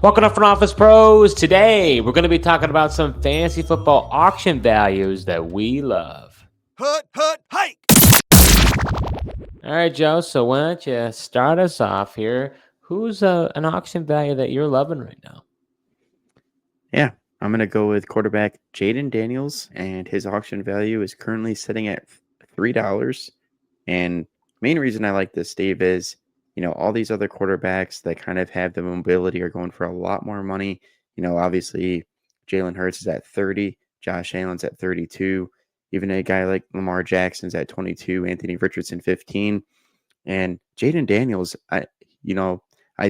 Welcome to Front Office Pros. Today, we're going to be talking about some fantasy football auction values that we love. Hike! All right, Joe. So why don't you start us off here? Who's an auction value that you're loving right now? Yeah, I'm going to go with quarterback Jaden Daniels, and his auction value is currently sitting at $3. And main reason I like this, Steve, is all these other quarterbacks that kind of have the mobility are going for a lot more money. Obviously Jalen Hurts is at 30, Josh Allen's at 32, even a guy like Lamar Jackson's at 22, Anthony Richardson 15, and Jaden Daniels. I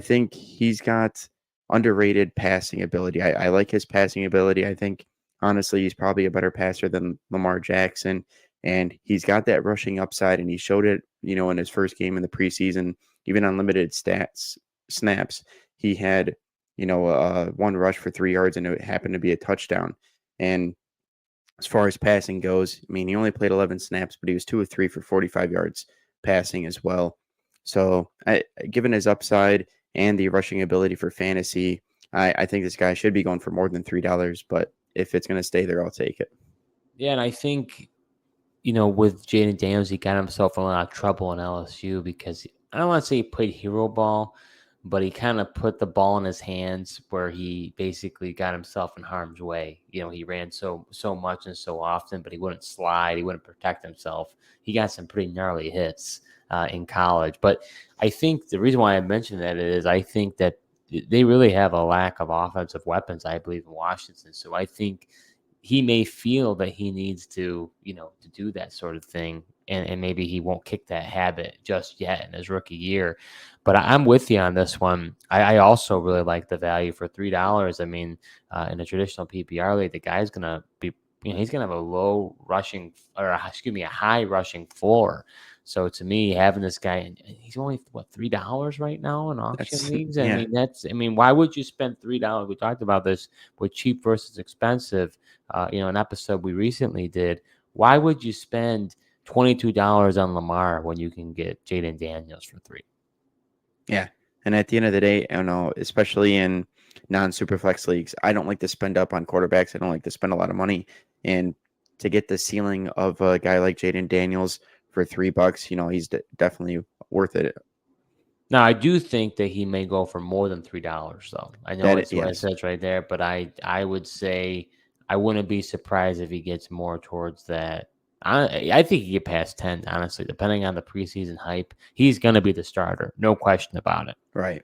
think he's got underrated passing ability. I like his passing ability. I think honestly he's probably a better passer than Lamar Jackson, and he's got that rushing upside, and he showed it, in his first game in the preseason, even on limited snaps. He had, one rush for 3 yards, and it happened to be a touchdown. And as far as passing goes, I mean, he only played 11 snaps, but he was 2 of 3 for 45 yards passing as well. So, given his upside and the rushing ability for fantasy, I think this guy should be going for more than $3. But if it's going to stay there, I'll take it. Yeah, and I think, with Jaden Daniels, he got himself in a lot of trouble in LSU because I don't want to say he played hero ball, but he kind of put the ball in his hands where he basically got himself in harm's way. He ran so much and so often, but he wouldn't slide. He wouldn't protect himself. He got some pretty gnarly hits in college. But I think the reason why I mentioned that is I think that they really have a lack of offensive weapons, I believe, in Washington. So I think he may feel that he needs to do that sort of thing. And maybe he won't kick that habit just yet in his rookie year. But I'm with you on this one. I also really like the value for $3. I mean, in a traditional PPR league, the guy's going to be, he's going to have a high rushing floor. So to me, having this guy, and he's only $3 right now in auction leagues. Yeah. I mean, why would you spend $3? We talked about this with cheap versus expensive. An episode we recently did. Why would you spend $22 on Lamar when you can get Jaden Daniels for $3? Yeah. And at the end of the day, I don't know, especially in non-superflex leagues, I don't like to spend up on quarterbacks. I don't like to spend a lot of money. And to get the ceiling of a guy like Jaden Daniels for $3, he's definitely worth it. Now, I do think that he may go for more than $3, though. I know it's what it says right there, but I would say I wouldn't be surprised if he gets more towards that. I think he get past 10, honestly, depending on the preseason hype. He's going to be the starter, no question about it. Right.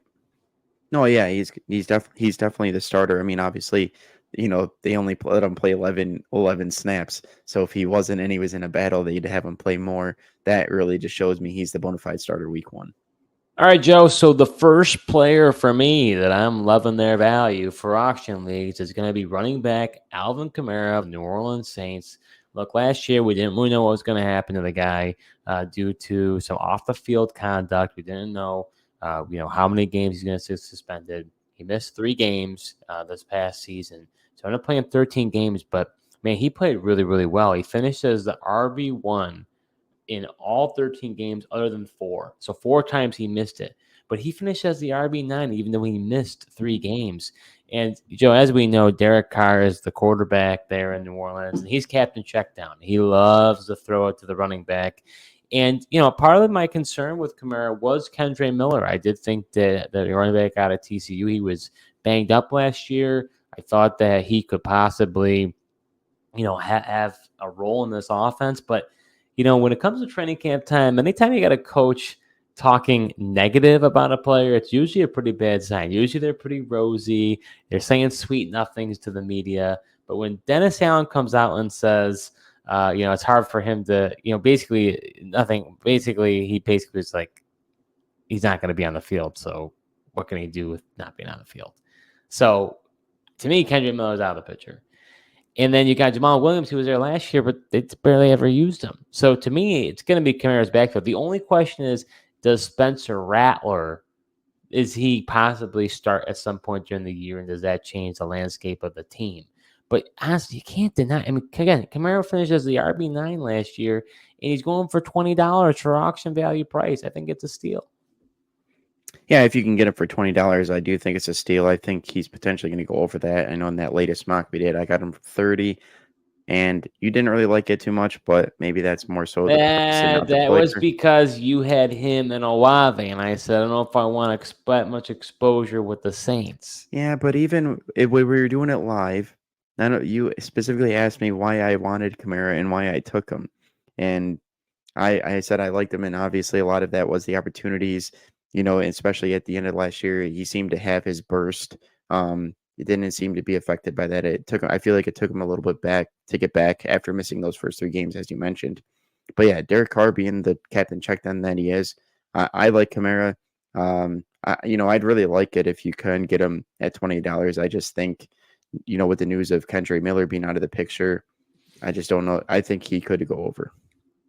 No, yeah, he's definitely the starter. I mean, obviously, they only let him play 11 snaps. So if he wasn't and he was in a battle, they'd have him play more. That really just shows me he's the bona fide starter week 1. All right, Joe. So the first player for me that I'm loving their value for auction leagues is going to be running back Alvin Kamara of New Orleans Saints. Look, last year we didn't really know what was going to happen to the guy due to some off-the-field conduct. We didn't know, how many games he's going to sit suspended. He missed 3 games this past season. So I'm not playing 13 games, but, man, he played really, really well. He finished as the RB1 in all 13 games other than 4. So 4 times he missed it. But he finished as the RB9 even though he missed 3 games. And, Joe, as we know, Derek Carr is the quarterback there in New Orleans, and he's Captain Checkdown. He loves to throw it to the running back. And, part of my concern with Kamara was Kendre Miller. I did think that the running back out of TCU, he was banged up last year. I thought that he could possibly, have a role in this offense. But, when it comes to training camp time, anytime you got a coach talking negative about a player, it's usually a pretty bad sign. Usually they're pretty rosy. They're saying sweet nothings to the media. But when Dennis Allen comes out and says, it's hard for him to, basically nothing. Basically, he basically is like, he's not going to be on the field. So what can he do with not being on the field? So to me, Kendrick Miller is out of the picture. And then you got Jamal Williams, who was there last year, but it's barely ever used him. So to me, it's going to be Kamara's backfield. The only question is, does Spencer Rattler, is he possibly start at some point during the year, and does that change the landscape of the team? But honestly, you can't deny. I mean, again, Kamara finished as the RB9 last year, and he's going for $20 for auction value price. I think it's a steal. Yeah, if you can get him for $20, I do think it's a steal. I think he's potentially going to go over that. I know in that latest mock we did, I got him for 30, and you didn't really like it too much, but maybe that's more so the price and not the That was player. because you had him and Olave, and I said I don't know if I want to expect much exposure with the Saints. Yeah, but even if we were doing it live, none of you specifically asked me why I wanted Kamara and why I took him, and I said I liked him, and obviously a lot of that was the opportunities, especially at the end of last year, he seemed to have his burst. It didn't seem to be affected by that. I feel like it took him a little bit back to get back after missing those first 3 games, as you mentioned. But yeah, Derek Carr being the captain check then that he is, I like Kamara. I'd really like it if you can get him at $20. I just think, with the news of Kendra Miller being out of the picture, I just don't know. I think he could go over.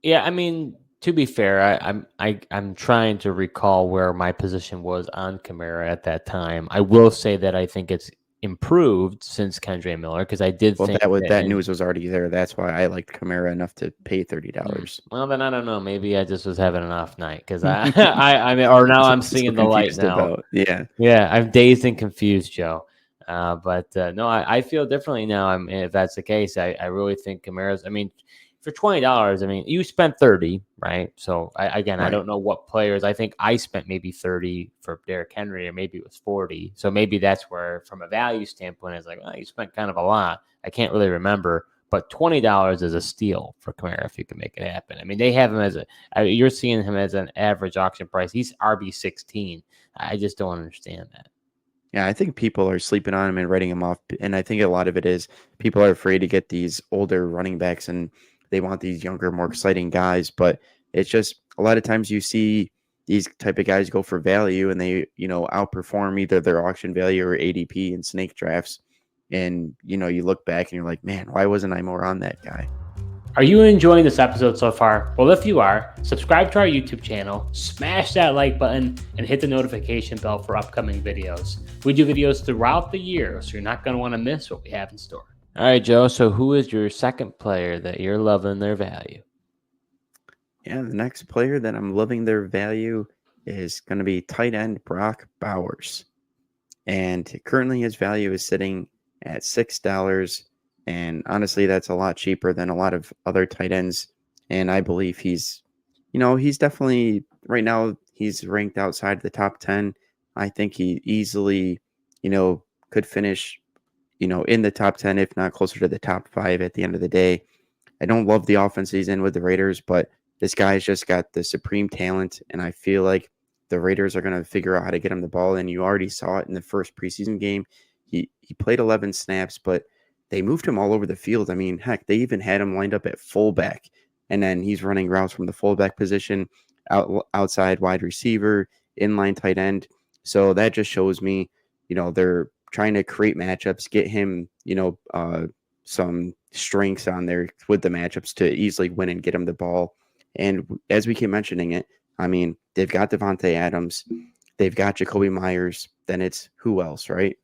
Yeah, I mean, to be fair, I'm trying to recall where my position was on Kamara at that time. I will say that I think it's improved since Kendre Miller because I did Well, think that news was already there. That's why I liked Kamara enough to pay $30. Well, then I don't know. Maybe I just was having an off night because I mean, or now That's what I'm I'm so seeing the light confused now. about. Yeah. Yeah, I'm dazed and confused, Joe. But no, I feel differently now. If that's the case, I really think Kamara's. I mean, for $20, I mean, you spent 30, right? So I Right. don't know what players. I think I spent maybe 30 for Derrick Henry, or maybe it was 40. So maybe that's where, from a value standpoint, it's like, oh, you spent kind of a lot. I can't really remember. But $20 is a steal for Kamara if you can make it happen. I mean, they have him as you're seeing him as an average auction price. He's RB16. I just don't understand that. Yeah, I think people are sleeping on him and writing him off. And I think a lot of it is people are afraid to get these older running backs and they want these younger, more exciting guys. But it's just a lot of times you see these type of guys go for value and they, outperform either their auction value or ADP in snake drafts. And, you look back and you're like, man, why wasn't I more on that guy? Are you enjoying this episode so far? Well, if you are, subscribe to our YouTube channel, smash that like button, and hit the notification bell for upcoming videos. We do videos throughout the year, so you're not going to want to miss what we have in store. All right, Joe. So who is your second player that you're loving their value? Yeah, the next player that I'm loving their value is going to be tight end Brock Bowers. And currently his value is sitting at $6. And honestly, that's a lot cheaper than a lot of other tight ends. And I believe he's definitely right now, he's ranked outside the top 10. I think he easily, could finish, in the top 10, if not closer to the top 5 at the end of the day. I don't love the offense he's in with the Raiders, but this guy's just got the supreme talent. And I feel like the Raiders are going to figure out how to get him the ball. And you already saw it in the first preseason game. He played 11 snaps, but they moved him all over the field. I mean, heck, they even had him lined up at fullback. And then he's running routes from the fullback position, outside wide receiver, inline tight end. So that just shows me, they're trying to create matchups, get him, some strengths on there with the matchups to easily win and get him the ball. And as we keep mentioning it, I mean, they've got Devontae Adams, they've got Jacoby Myers. Then it's who else, right?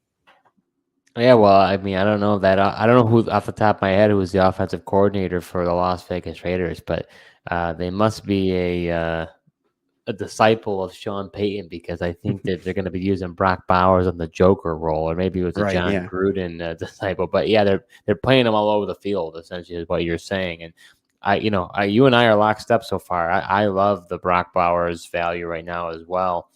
Yeah, well, I mean, I don't know that. I don't know who off the top of my head who was the offensive coordinator for the Las Vegas Raiders, but they must be a disciple of Sean Payton because I think that they're going to be using Brock Bowers on the Joker role, or maybe it was a Right, John yeah. Gruden disciple. But yeah, they're playing him all over the field. Essentially, is what you're saying. And you and I are lockstep so far. I love the Brock Bowers value right now as well.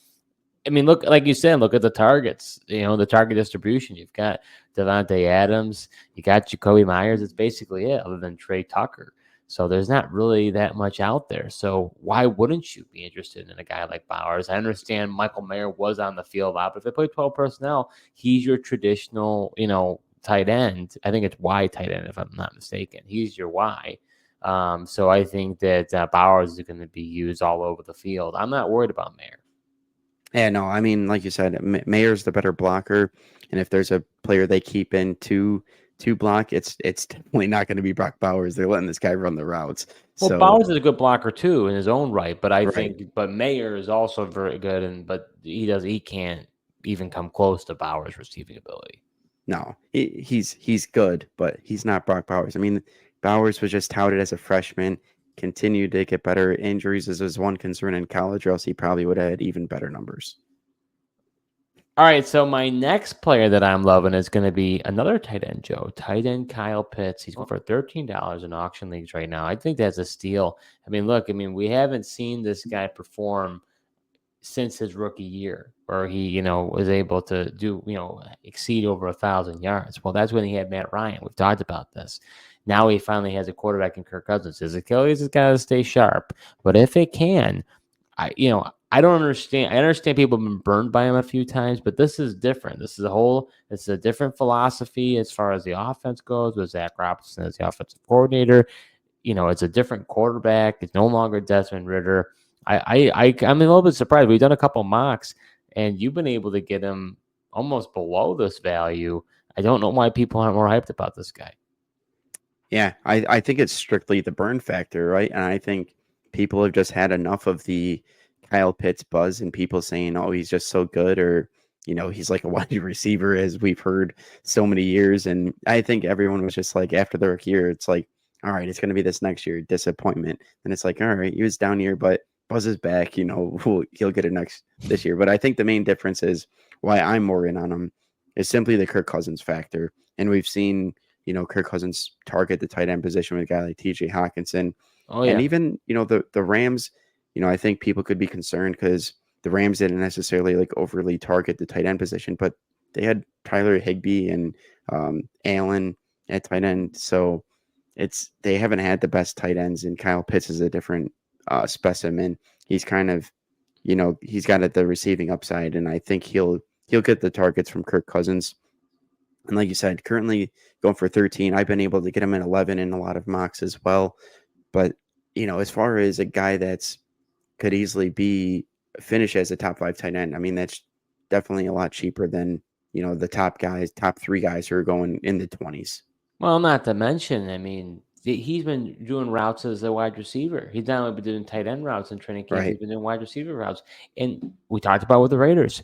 I mean, look, like you said, look at the targets, the target distribution. You've got Devontae Adams, you got Jacoby Myers. It's basically it, other than Trey Tucker. So there's not really that much out there. So why wouldn't you be interested in a guy like Bowers? I understand Michael Mayer was on the field out, but if they play 12 personnel, he's your traditional, tight end. I think it's Y tight end, if I'm not mistaken. He's your Y. So I think that Bowers is going to be used all over the field. I'm not worried about Mayer. Yeah, no, I mean, like you said, Mayer's the better blocker, and if there's a player they keep in to block, it's definitely not going to be Brock Bowers. They're letting this guy run the routes. Well, So Bowers is a good blocker too in his own right, but I right, think, but Mayer is also very good, but he can't even come close to Bowers' receiving ability. no, he's good, but he's not Brock Bowers. I mean, Bowers was just touted as a freshman, continued to get better. Injuries is his one concern in college, or else he probably would have had even better numbers. All right, so my next player that I'm loving is going to be another tight end, Joe. Tight end Kyle Pitts. He's going for $13 in auction leagues right now. I think that's a steal. I mean, look, we haven't seen this guy perform since his rookie year, where he, was able to do, exceed over 1,000 yards. Well, that's when he had Matt Ryan. We've talked about this. Now he finally has a quarterback in Kirk Cousins. His Achilles has got to stay sharp, but if it can, I don't understand. I understand people have been burned by him a few times, but this is different. It's a different philosophy as far as the offense goes with Zach Robinson as the offensive coordinator. It's a different quarterback. It's no longer Desmond Ridder. I'm a little bit surprised. We've done a couple mocks, and you've been able to get him almost below this value. I don't know why people aren't more hyped about this guy. Yeah, I think it's strictly the burn factor, right? And I think people have just had enough of the Kyle Pitts buzz and people saying, oh, he's just so good, or, he's like a wide receiver, as we've heard so many years. And I think everyone was just like, after the rookie year, it's like, all right, it's going to be this next year, disappointment. And it's like, all right, he was down here, but Buzz is back, he'll get it this year. But I think the main difference is why I'm more in on him is simply the Kirk Cousins factor. And we've seen, Kirk Cousins target the tight end position with a guy like TJ Hawkinson. Oh, yeah. And even, the Rams, I think people could be concerned because the Rams didn't necessarily like overly target the tight end position, but they had Tyler Higbee and Allen at tight end. So they haven't had the best tight ends, and Kyle Pitts is a different specimen. He's kind of, he's got the receiving upside, and I think he'll get the targets from Kirk Cousins. And like you said, currently going for 13. I've been able to get him at 11 in a lot of mocks as well. But, as far as a guy that's could easily finish as a top 5 tight end, that's definitely a lot cheaper than, the top 3 guys who are going in the 20s. Well, not to mention, he's been doing routes as a wide receiver. He's not only been doing tight end routes in training camp, Right. he's been doing wide receiver routes. And we talked about with the Raiders.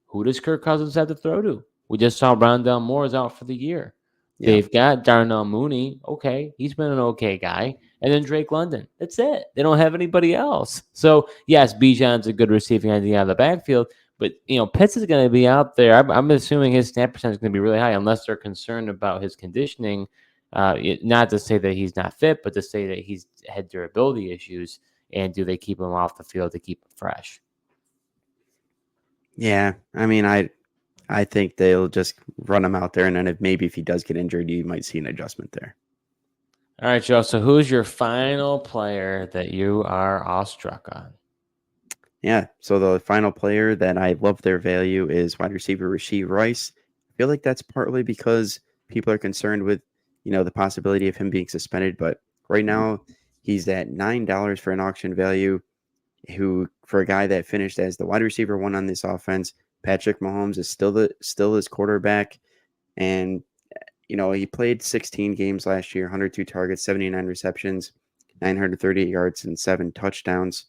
Who does Kirk Cousins have to throw to? We just saw Rondell Moore is out for the year. Yeah. They've got Darnell Mooney. Okay, he's been an okay guy. And then Drake London. That's it. They don't have anybody else. So, yes, Bijan's a good receiving idea out of the backfield. But, Pitts is going to be out there. I'm assuming his snap percentage is going to be really high unless they're concerned about his conditioning. Not to say that he's not fit, but to say that he's had durability issues. And do they keep him off the field to keep him fresh? Yeah, I think they'll just run him out there, and then if he does get injured, you might see an adjustment there. All right, Joe. So who's your final player that you are awestruck on? Yeah, so the final player that I love their value is wide receiver Rashee Rice. I feel like that's partly because people are concerned with, the possibility of him being suspended, but right now he's at $9 for an auction value, who for a guy that finished as the wide receiver 1 on this offense. Patrick Mahomes is still his quarterback, and he played 16 games last year, 102 targets, 79 receptions, 938 yards, and 7 touchdowns.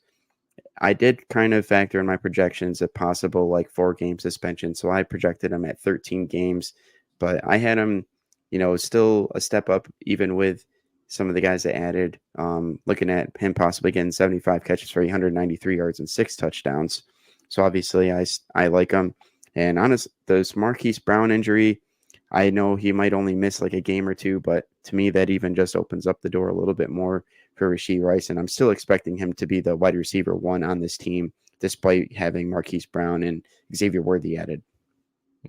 I did kind of factor in my projections a possible 4-game suspension, so I projected him at 13 games, but I had him, still a step up even with some of the guys that added. Looking at him possibly getting 75 catches for 193 yards and 6 touchdowns. So obviously I like him. And honest, this Marquise Brown injury, I know he might only miss a game or 2, but to me that even just opens up the door a little bit more for Rashee Rice. And I'm still expecting him to be the wide receiver 1 on this team, despite having Marquise Brown and Xavier Worthy added.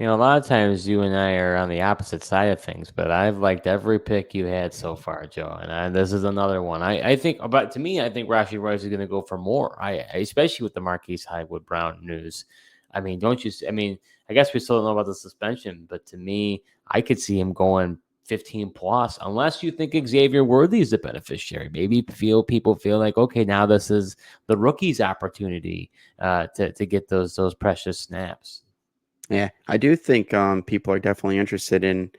A lot of times you and I are on the opposite side of things, but I've liked every pick you had so far, Joe. And this is another one. I think, but to me, I think Rashee Rice is going to go for more. Especially with the Marquise Highwood Brown news. I guess we still don't know about the suspension, but to me, I could see him going 15 plus, unless you think Xavier Worthy is the beneficiary. Maybe people feel like, okay, now this is the rookie's opportunity to get those precious snaps. Yeah, I do think people are definitely interested in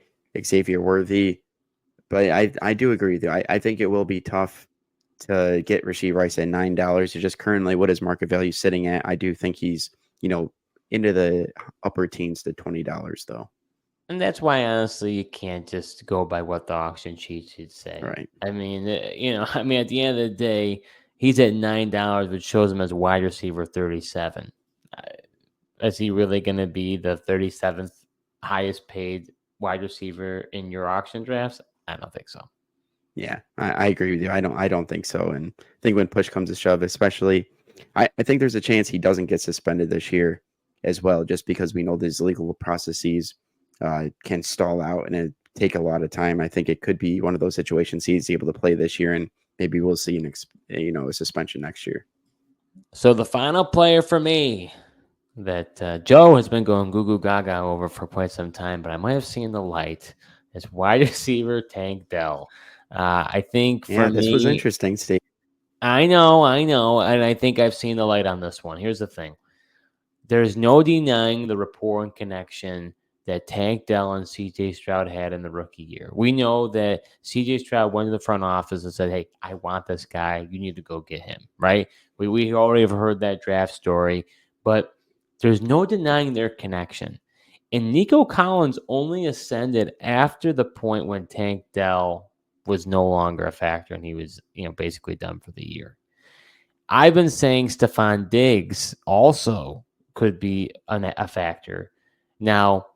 Xavier Worthy, but I do agree with you. I think it will be tough to get Rashee Rice at $9. It's just currently what his market value is sitting at. I do think he's, into the upper teens to $20 though. And that's why, honestly, you can't just go by what the auction sheet should say. Right. At the end of the day, he's at $9, which shows him as wide receiver 37. Is he really going to be the 37th highest paid wide receiver in your auction drafts? I don't think so. Yeah, I agree with you. I don't think so. And I think when push comes to shove, especially, I think there's a chance he doesn't get suspended this year as well, just because we know these legal processes can stall out and it take a lot of time. I think it could be one of those situations he's able to play this year, and maybe we'll see a suspension next year. So the final player for me that Joe has been going goo goo gaga over for quite some time, but I might have seen the light is wide receiver Tank Dell. I think for Yeah, this was me, interesting, Steve. I know, and I think I've seen the light on this one. Here's the thing. There's no denying the rapport and connection that Tank Dell and CJ Stroud had in the rookie year. We know that CJ Stroud went to the front office and said, "Hey, I want this guy. You need to go get him." Right? We already have heard that draft story, but there's no denying their connection. And Nico Collins only ascended after the point when Tank Dell was no longer a factor and he was, basically done for the year. I've been saying Stephon Diggs also could be a factor. Now,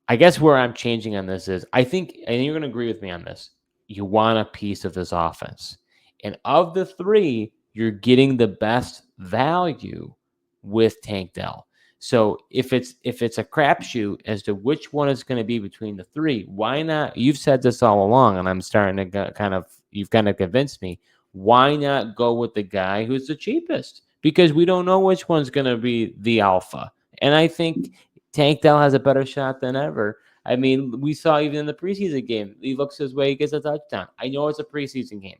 I guess where I'm changing on this is I think, and you're going to agree with me on this, you want a piece of this offense. And of the three, you're getting the best value with Tank Dell. So if it's a crapshoot as to which one is going to be between the three, why not? You've said this all along, and I'm starting to you've kind of convinced me. Why not go with the guy who's the cheapest? Because we don't know which one's going to be the alpha. And I think Tank Dell has a better shot than ever. I mean, we saw even in the preseason game, he looks his way, he gets a touchdown. I know it's a preseason game.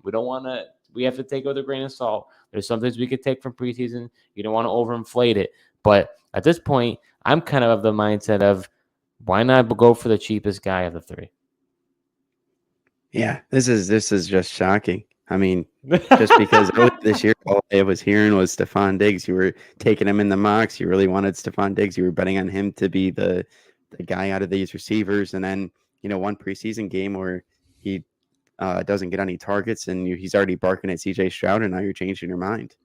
We have to take it with a grain of salt. There's some things we could take from preseason. You don't want to overinflate it. But at this point, I'm kind of the mindset of why not go for the cheapest guy of the three? Yeah, this is just shocking. I mean, just because this year all I was hearing was Stephon Diggs. You were taking him in the mocks. You really wanted Stephon Diggs. You were betting on him to be the guy out of these receivers. And then, one preseason game where he doesn't get any targets and he's already barking at CJ Stroud, and now you're changing your mind.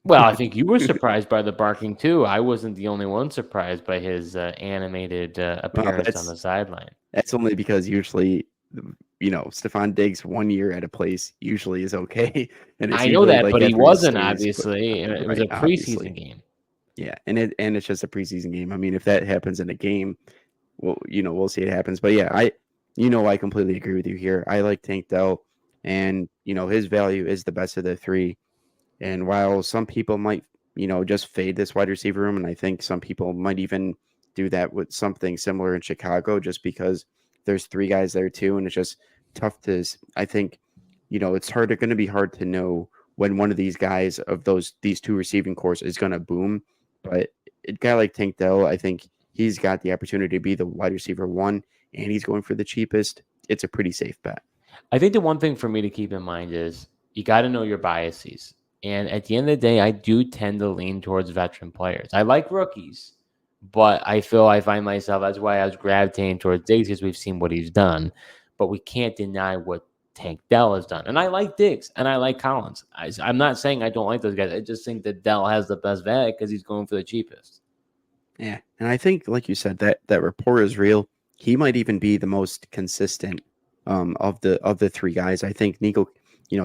Well, I think you were surprised by the barking too. I wasn't the only one surprised by his animated appearance on the sideline. That's only because usually, Stephon Diggs 1 year at a place usually is okay. And it's I know usually that, like but he after wasn't, stays, obviously. It was right, a obviously. preseason game. Yeah, and it's just a preseason game. I mean, if that happens in a game, well, we'll see it happens. But yeah, I completely agree with you here. I like Tank Dell, and his value is the best of the three. And while some people might, just fade this wide receiver room, and I think some people might even do that with something similar in Chicago, just because there's three guys there too, and it's just tough to. I think, it's going to be hard to know when one of these guys of these two receiving cores is going to boom. But a guy like Tank Dell, I think he's got the opportunity to be the wide receiver one, and he's going for the cheapest. It's a pretty safe bet. I think the one thing for me to keep in mind is you got to know your biases. And at the end of the day, I do tend to lean towards veteran players. I like rookies, but I find myself, that's why I was gravitating towards Diggs, because we've seen what he's done. But we can't deny what Tank Dell has done. And I like Diggs and I like Collins. I'm not saying I don't like those guys. I just think that Dell has the best value because he's going for the cheapest. Yeah, and I think, like you said, that rapport is real. He might even be the most consistent of the three guys. I think Nico,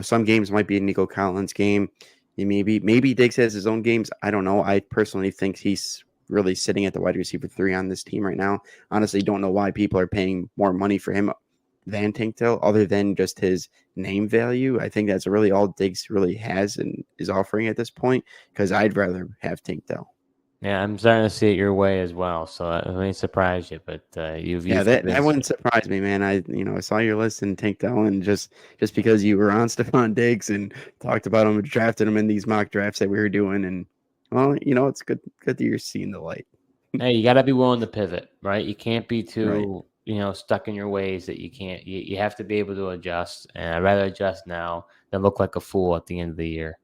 some games might be a Nico Collins game. Maybe Diggs has his own games. I don't know. I personally think he's really sitting at the wide receiver three on this team right now. Honestly, don't know why people are paying more money for him than Tank Dell, other than just his name value. I think that's really all Diggs really has and is offering at this point, because I'd rather have Tank Dell. Yeah, I'm starting to see it your way as well. So it may surprise you, but you've That wouldn't surprise me, man. I saw your list and Tank Dell, and just because you were on Stephon Diggs and talked about him and drafted him in these mock drafts that we were doing, and well, it's good that you're seeing the light. Hey, you got to be willing to pivot, right? You can't be too, Right. stuck in your ways that you can't. You have to be able to adjust, and I'd rather adjust now than look like a fool at the end of the year.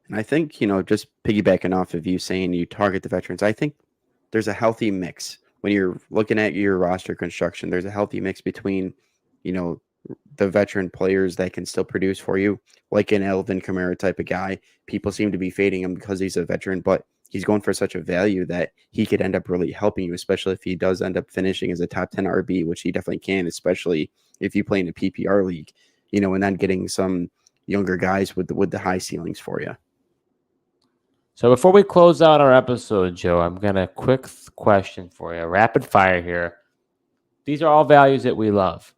And I think, just piggybacking off of you saying you target the veterans, I think there's a healthy mix when you're looking at your roster construction. There's a healthy mix between, the veteran players that can still produce for you, like an Alvin Kamara type of guy. People seem to be fading him because he's a veteran, but he's going for such a value that he could end up really helping you, especially if he does end up finishing as a top 10 RB, which he definitely can, especially if you play in a PPR league, and then getting some younger guys with the high ceilings for you. So before we close out our episode, Joe, I'm going to quick question for you, rapid fire here. These are all values that we love.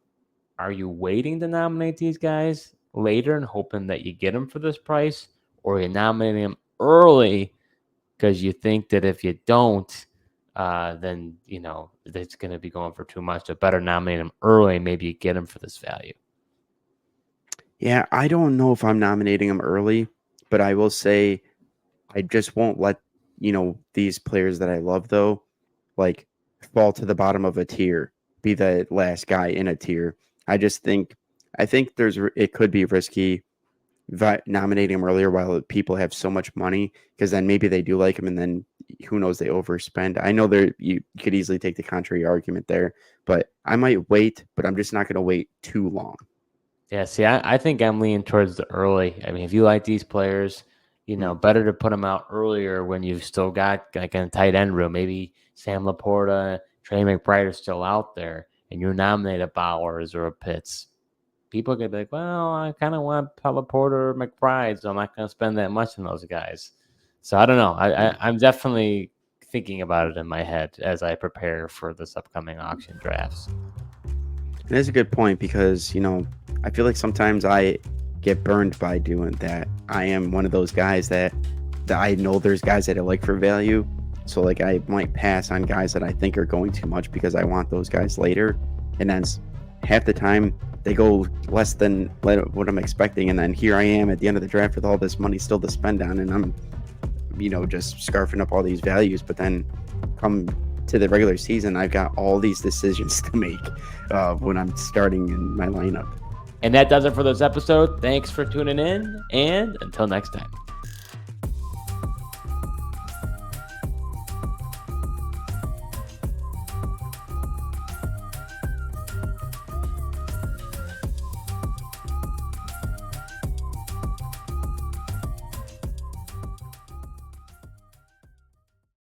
Are you waiting to nominate these guys later and hoping that you get them for this price, or are you nominating them early because you think that if you don't, then it's going to be going for too much? So better nominate them early. Maybe you get them for this value. Yeah, I don't know if I'm nominating them early, but I will say I just won't let these players that I love though, like, fall to the bottom of a tier, be the last guy in a tier. I think it could be risky nominating him earlier while people have so much money, because then maybe they do like him and then who knows, they overspend. I know you could easily take the contrary argument there, but I might wait, but I'm just not going to wait too long. Yeah, see, I think I'm leaning towards the early. I mean, if you like these players, better to put them out earlier when you've still got like a tight end room. Maybe Sam Laporta, Trey McBride are still out there, and you nominate a Bowers or a Pitts. People could be like, well, I kind of want Laporta or McBride, so I'm not going to spend that much on those guys. So I don't know. I'm definitely thinking about it in my head as I prepare for this upcoming auction drafts. And that's a good point, because, I feel like sometimes I get burned by doing that. I am one of those guys that I know there's guys that I like for value. So like I might pass on guys that I think are going too much because I want those guys later. And then half the time they go less than what I'm expecting. And then here I am at the end of the draft with all this money still to spend on. And I'm, just scarfing up all these values. But then come to the regular season, I've got all these decisions to make when I'm starting in my lineup. And that does it for this episode. Thanks for tuning in, and until next time.